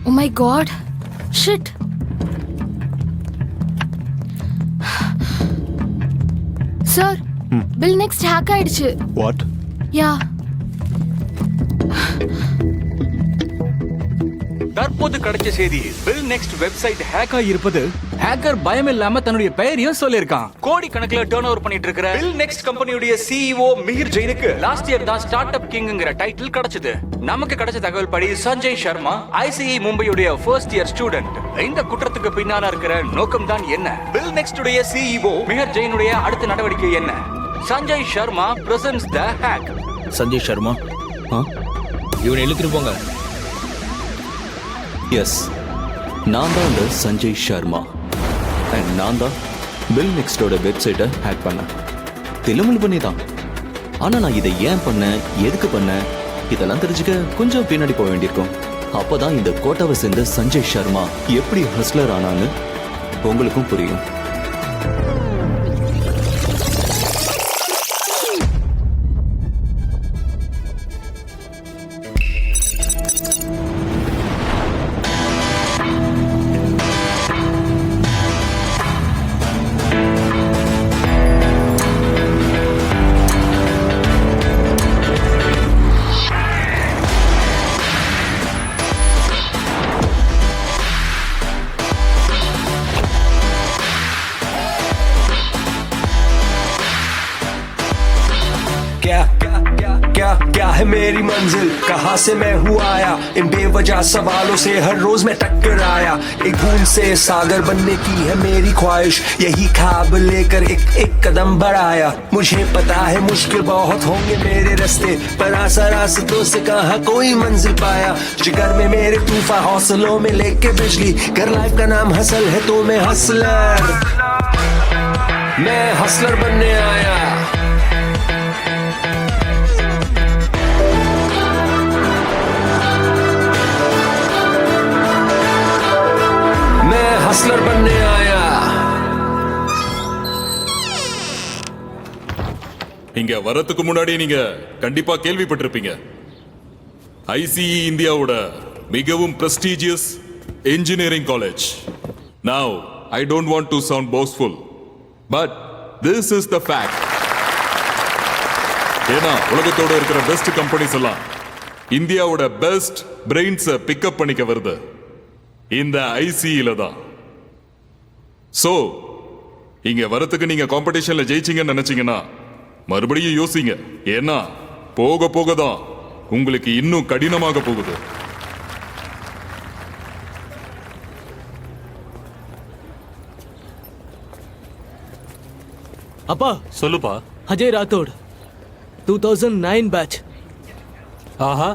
Oh my god. Shit. Sir, bill next hack ஆயிடுச்சு. What? Yeah. தற்போது கிடைச்ச செய்தி, பில் நெக்ஸ்ட் வெப்சைட் ஹேக் ஆகியிருப்பது. ஹேக்கர் பயம் இல்லாம தன்னுடைய பெயரையும் சொல்லியிருக்கான். கோடி கணக்குல டர்ன் ஓவர் பண்ணிட்டு இருக்கிற பில் நெக்ஸ்ட் கம்பெனியுடைய சிஇஓ மிஹிர் ஜெயினுக்கு லாஸ்ட் இயர் தான் ஸ்டார்ட் அப் கிங்ங்கிற டைட்டில் கிடைச்சது. நமக்கு கிடைச்ச தகவல் படி சஞ்சய் சர்மா ஐசிஇ மும்பையுடைய ஃபர்ஸ்ட் இயர் ஸ்டூடெண்ட். இந்த குற்றத்துக்கு பின்னால இருக்கிற நோக்கம் தான் என்ன? பில் நெக்ஸ்ட் உடைய சிஇஓ மிஹிர் ஜெயினுடைய அடுத்த நடவடிக்கை என்ன? Sanjay Sharma presents the hack. Sanjay Sharma, இவனை இழுத்துட்டு போங்க. எஸ், நான் தான் இந்த சஞ்சய் சர்மா. அண்ட் நான் தான் பில் நெக்ஸ்டோட வெப்சைட்டை ஹேக் பண்ணேன். தில்லுமுள்ளு பண்ணி தான். ஆனால் நான் இதை ஏன் பண்ணேன், எதுக்கு பண்ணேன், இதெல்லாம் தெரிஞ்சுக்க கொஞ்சம் பின்னாடி போக வேண்டியிருக்கும். அப்போதான் இந்த கோட்டாவை சேர்ந்த சஞ்சய் சர்மா எப்படி ஹஸ்லர் ஆனான்னு உங்களுக்கும் புரியும். क्या है मेरी मंजिल, कहाँ से मैं हुआ आया, इन बेवजह सवालों से हर रोज मैं टक्कर आया. एक बूंद से सागर बनने की है मेरी ख्वाहिश, यही ख्वाब लेकर एक कदम बढ़ाया. मुझे पता है मुश्किल बहुत होंगे मेरे रास्ते, पर आशा रास्तों से कहाँ कोई मंजिल पाया. जिगर में मेरे तूफान, हौसलों में लेके बिजली, कर लाइफ का नाम हसल है तो मैं हसलर बनने आया. हसलर बनने आया. இங்க வரதுக்கு முன்னாடி நீங்க கண்டிப்பா கேள்விப்பட்டிருப்பீங்க. ஐசிஇ இந்தியாவோட மிகவும் prestigious engineering college. Now, I don't want to sound boastful, but this is the fact. ஏன்னா உலகத்தோட இருக்கிற பெஸ்ட் கம்பெனிஸ் எல்லாம் இந்தியாவோட பெஸ்ட் பிரெயின்ஸை பிக்கப் பண்ணிக்க வருது இந்த ஐசிஇல தான். சோ இங்க வரத்துக்கு நீங்க காம்படிஷன்ல ஜெயிச்சீங்கன்னு நினைச்சீங்கன்னா மறுபடியும் யோசிங்க. ஏன்னா போக போக தான் உங்களுக்கு இன்னும் கடினமாக போகுது. அப்பா சொல்லுப்பா. அஜய் ராத்தோட் 2009 பேட்ச். ஆஹா,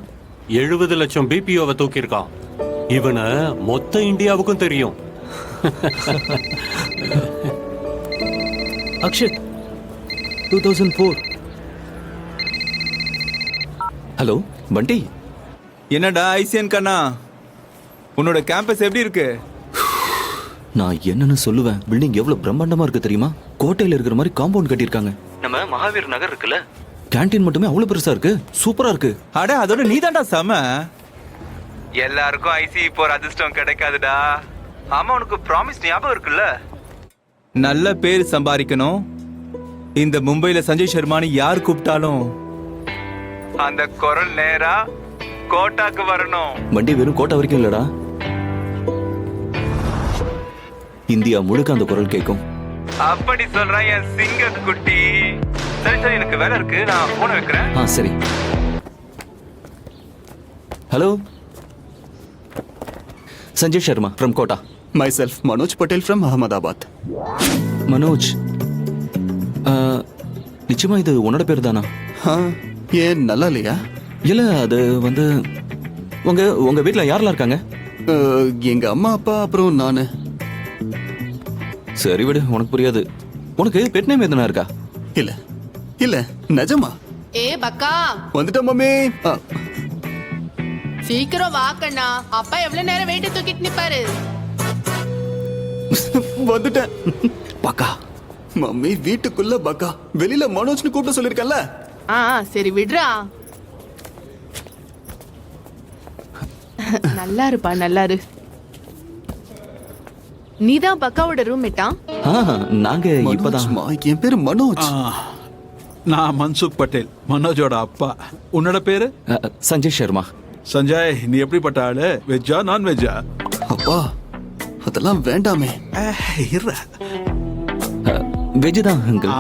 70 லட்சம் பிபிஓவை தூக்கியிருக்கான். இவனை மொத்த இந்தியாவுக்கும் தெரியும். அக்ஷத் 2004. ஹலோ பண்டி. என்னடா ஐசியன் கண்ணா, உன்னோட கேம்பஸ் எப்படி இருக்கு? நான் என்னன்னு சொல்லுவேன். பில்டிங் எவ்வளவு பிரம்மாண்டமா இருக்கு தெரியுமா? கோட்டையில இருக்கிற மாதிரி காம்பவுண்ட் கட்டியிருக்காங்க. நம்ம மகாவீர் நகர் இருக்குல்ல, கேண்டீன் மட்டுமே அவ்வளவு பெருசா இருக்கு. சூப்பரா இருக்கு. அட அதோட நீதான்டா செம. எல்லாருக்கும் ஐசிஇ போற அதிர்ஷ்டம் கிடைக்காதுடா. ஆமா, உனக்கு ப்ராமிஸ் ஞாபகம் இருக்குல்ல? நல்ல பேர் சம்பாதிக்கணும். இந்த மும்பைல சஞ்சய் சர்மானி யார் கூப்பிட்டாலும் அந்த குரல் நேரா கோட்டாக்கு வரணும். வண்டி வெறும் கோட்டை வரைக்கும் இல்லடா, இந்தியா முழுக்க அந்த குரல் கேட்கும். அப்படி சொல்றேன் என் சிங்க குட்டி. சரி சரி, எனக்கு வேலை இருக்கு, நான் போன வைக்கிறேன். சரி. Hello, Sanjay Sharma from Kota. Myself, Manoj Patel from Ahmedabad. Manoj, நிச்சயமா இது உன்னோட பேர் தானா? ஏன் நல்லா இல்லையா? இல்ல, அது வந்து உங்க வீட்டில் யாரெல்லாம் இருக்காங்க? எங்க அம்மா அப்பா அப்புறம் நானு. சரி விடு, உனக்கு புரியாது. உனக்கு பெட் நேம் எதுனா இருக்கா? இல்ல இல்ல, நிஜமா. ஏ பக்கா, வந்துட்டேன் மம்மி. சீக்கிரம் வாக்கண்ணா, அப்பா எவ்வளவு நேரம் வெயிட் தூக்கிட்டு நிப்பாரு. வந்துட்டேன். பக்கா. மம்மி வீட்டுக்குள்ள பக்கா, வெளியில மனோஜ்னு கூப்பிட சொல்லிருக்கல. சரி விடுறா. நல்லா இருப்பா நல்லா இரு. நீதான் பக்காவோட ரூம்மேட்டா? நாங்க இப்பதான். மனோஜ்மா, என் பேரு மனோஜ். நான் மன்சுக் பட்டேல், மனோஜோட அப்பா. உன்னோட பேரு? சஞ்சய் சர்மா. சஞ்சய், நீ எப்படிப்பட்ட ஆளு? வெஜ்ஜா நான் வெஜ்ஜா? அப்பா அதெல்லாம் வேண்டாமே. வெஜ் தான் uncle.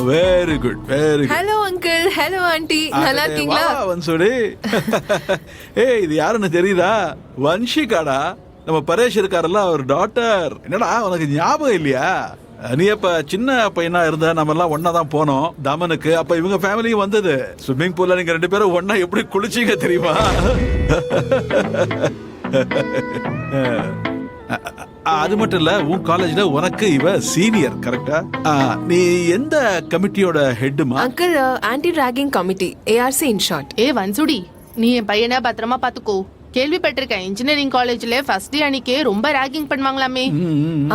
Very good very good. Hello uncle, hello aunty, நல்லா இருக்கீங்களா? வன்சுடி. ஏய், இது யாருன்னு தெரியுதா? வன்ஷிகாடா, நம்ம பரேஷ் இருக்காருல்ல, அவர் டாட்டர். என்னடா உனக்கு ஞாபகம் இல்லையா? நீ அப்ப சின்ன பையனா இருந்த, நம்ம எல்லாம் ஒன்னா தான் போனோம் தமனுக்கு. அப்ப இவங்க ஃபேமிலியும் வந்தது. ஸ்விம்மிங் பூல்ல நீங்க 2 பேரும் ஒன்னா எப்படி குளிச்சீங்க தெரியுமா? அது மட்டும் இல்ல, உன் காலேஜ்ல உனக்கு இவ சீனியர், கரெக்டா? நீ எந்த கமிட்டியோட ஹெட்டுமா? Uncle, aunty ragging committee, ARC in short. ஏ வன்சுடி, நீ என் பையனை பத்திரமா பாத்துக்கோ. கேள்விப்பட்டிருக்கேன், இன்ஜினியரிங் காலேஜ்ல ஃபர்ஸ்ட் இயர் அன்னைக்கே ரொம்ப ராகிங் பண்ணுவாங்களாமே.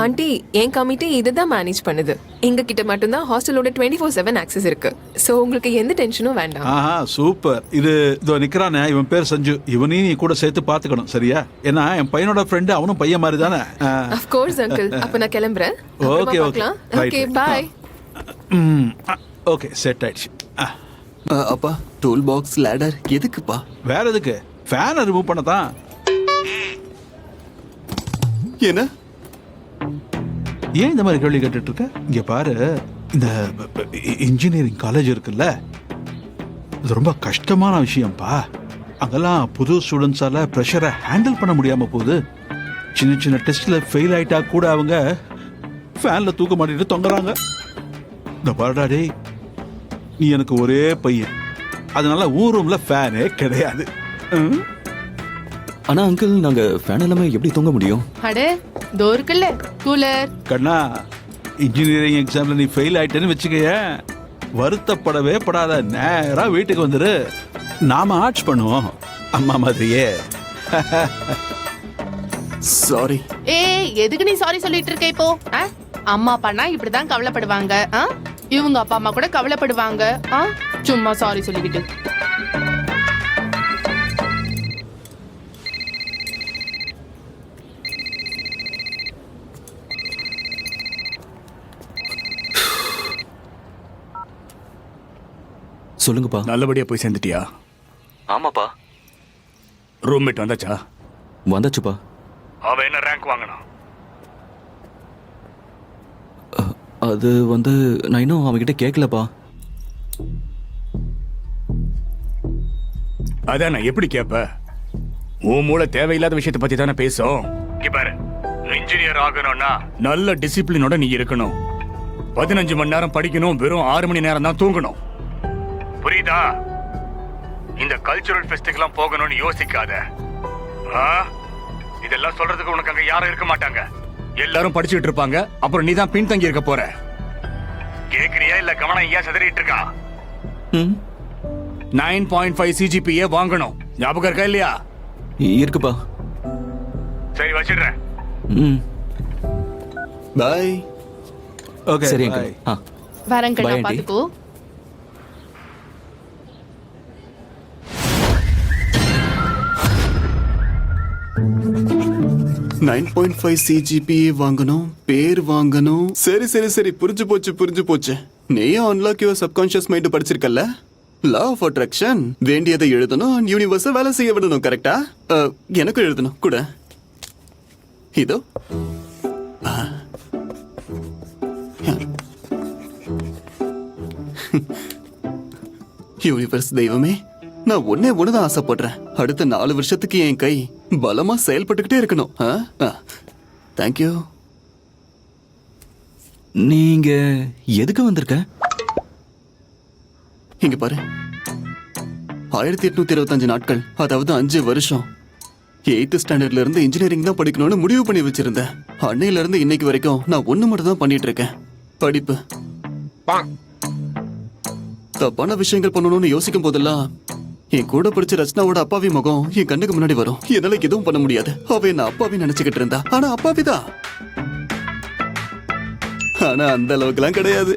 ஆண்டி, என் கமிட்டி இதுதான் மேனேஜ் பண்ணுது. எங்க கிட்ட மட்டும்தான் ஹாஸ்டலோட 24/7 ஆக்சஸ் இருக்கு. சோ உங்களுக்கு எந்த டென்ஷனும் வேண்டாம். சூப்பர். இதோ நிக்கிறானே, இவன் பேர் சஞ்சு. இவனையும் நீ கூட சேர்த்து பாத்துக்கணும், சரியா? ஏன்னா என் பையனோட ஃப்ரெண்டு, அவனும் பையன் மாதிரி தானே. Of course uncle. அப்ப நான் கிளம்புறேன். Okay okay okay, bye. Okay, set ஆயிடுச்சு. அப்பா, டூல் பாக்ஸ், லேடர் எதுக்குப்பா? வேற எதுக்கு? ஃபேனை ரிமூவ் பண்ணதான். என்ன ஏன் இந்த மாதிரி கேள்வி கேட்டுட்டு இருக்க? இங்க பாரு, இந்த இன்ஜினியரிங் காலேஜ் இருக்குல்ல, இது ரொம்ப கஷ்டமான விஷயம்ப்பா. அங்கெல்லாம் புது ஸ்டூடெண்ட்ஸால ப்ரெஷரை ஹேண்டில் பண்ண முடியாம போகுது. சின்ன சின்ன டெஸ்ட்ல ஃபெயில் ஆயிட்டா கூட அவங்க ஃபேன்ல தூக்க மாட்டிட்டு தொங்குறாங்க. இந்த பாருடா டேய், நீ எனக்கு ஒரே பையன், அதனால ஊர் ரூம்ல ஃபேனே கிடையாது. ஆனா அங்கிள், நாங்க ஃபேன் எல்லாமே எப்படி தூங்க முடியும்? அடே, தோ இருக்குல்ல கூலர். கண்ணா, இன்ஜினியரிங் எக்ஸாம்ல நீ ஃபெயில் ஆயிட்டேன்னு வச்சுக்கய, வருத்தப்படவே படாத, நேரா வீட்டுக்கு வந்துரு. நாம ஆர்ட்ஸ் பண்ணுவோம், அம்மா மாதிரியே. சாரி. ஏய், எதுக்கு நீ சாரி சொல்லிட்டு இருக்க இப்போ? அம்மா அப்பானா இப்படிதான் கவலைப்படுவாங்க. இவங்க அப்பா அம்மா கூட கவலைப்படுவாங்க. சும்மா சாரி சொல்லிக்கிட்டு. சொல்லுங்கப்பா. நல்லபடியா போய் சேர்ந்துட்டியா? ஆமாப்பா. ரூம்மேட் வந்தாச்சா? வந்தாச்சுப்பா. அவன் என்ன ரேங்க் வாங்கினான்? அது நான் இன்னும் அவன்கிட்ட கேட்கலப்பா. அதான் நான் எப்படி கேப்ப? உன் மூளை தேவையில்லாத விஷயத்தை பத்தி தானே பேசும். பாரு, இன்ஜினியர் ஆகணும்னா நல்ல டிசிப்ளினோட நீ இருக்கணும். 15 மணி நேரம் படிக்கணும், வெறும் 6 மணி நேரம் தான் தூங்கணும். புரியுதா? இந்த கல்ச்சுரல் ஃபெஸ்டுக்கெல்லாம் போகணும்னு யோசிக்காத. இதெல்லாம் சொல்றதுக்கு உனக்கு அங்க யாரும் இருக்க மாட்டாங்க. எல்லாரும் படிச்சுட்டு இருப்பாங்க. அப்புறம் நீ தான் பின்தங்கி இருக்க போற. கேக்குறியா இல்ல கவனம் ஏன் சிதறிட்டு இருக்கா? 9.5 CGPA வாங்கணும். ஞாபகம் இருக்கா இல்லையா? இருக்குப்பா. சரி, வச்சிடுறேன். பை. ஓகே, சரி பை. வரங்க, Bye, aunty. பாத்துக்கோ. CGPA வாங்கணும், பேர் வாங்கணும். சரி சரி சரி, புரிஞ்சு போச்சு. நீயும் அன்லாக் யுவர் சப்கான்ஷியஸ் மைண்ட் படிச்சிருக்கல்ல? Law of attraction. வேண்டியதை எழுதணும், யூனிவர்ஸை வேலை செய்ய விடணும், கரெக்டா? எனக்கும் எழுதணும் கூட. இதோ யூனிவர்ஸ் தெய்வமே, நான் ஒண்ணுதான் ஆசைப்படுறேன். அடுத்த 4 வருஷத்துக்கு என் கை பலமா செயல்பட்டுக்கிட்டே இருக்கணும். தேங்க்யூ. நீங்க எதுக்கு வந்திருக்க? இங்க பாரு, 1825 நாட்கள், அதாவது 5 வருஷம் 8th ஸ்டாண்டர்ட்ல இருந்து இன்ஜினியரிங் தான் படிக்கணும்னு முடிவு பண்ணி வச்சிருந்தேன். அன்னையில இருந்து இன்னைக்கு வரைக்கும் நான் ஒண்ணு மட்டும் தான் பண்ணிட்டு இருக்கேன், படிப்பு. தப்பான விஷயங்கள் பண்ணணும்னு யோசிக்கும் போதெல்லாம் என் கூட படிச்ச ரச்சனாவோட அப்பாவி முகம் என் கண்ணுக்கு முன்னாடி வரும். என்னால எதுவும் பண்ண முடியாது. அவ என்ன அப்பாவி நினைச்சுக்கிட்டு இருந்தா, ஆனா அப்பாவிதான். ஆனா அந்த அளவுக்கு எல்லாம் கிடையாது.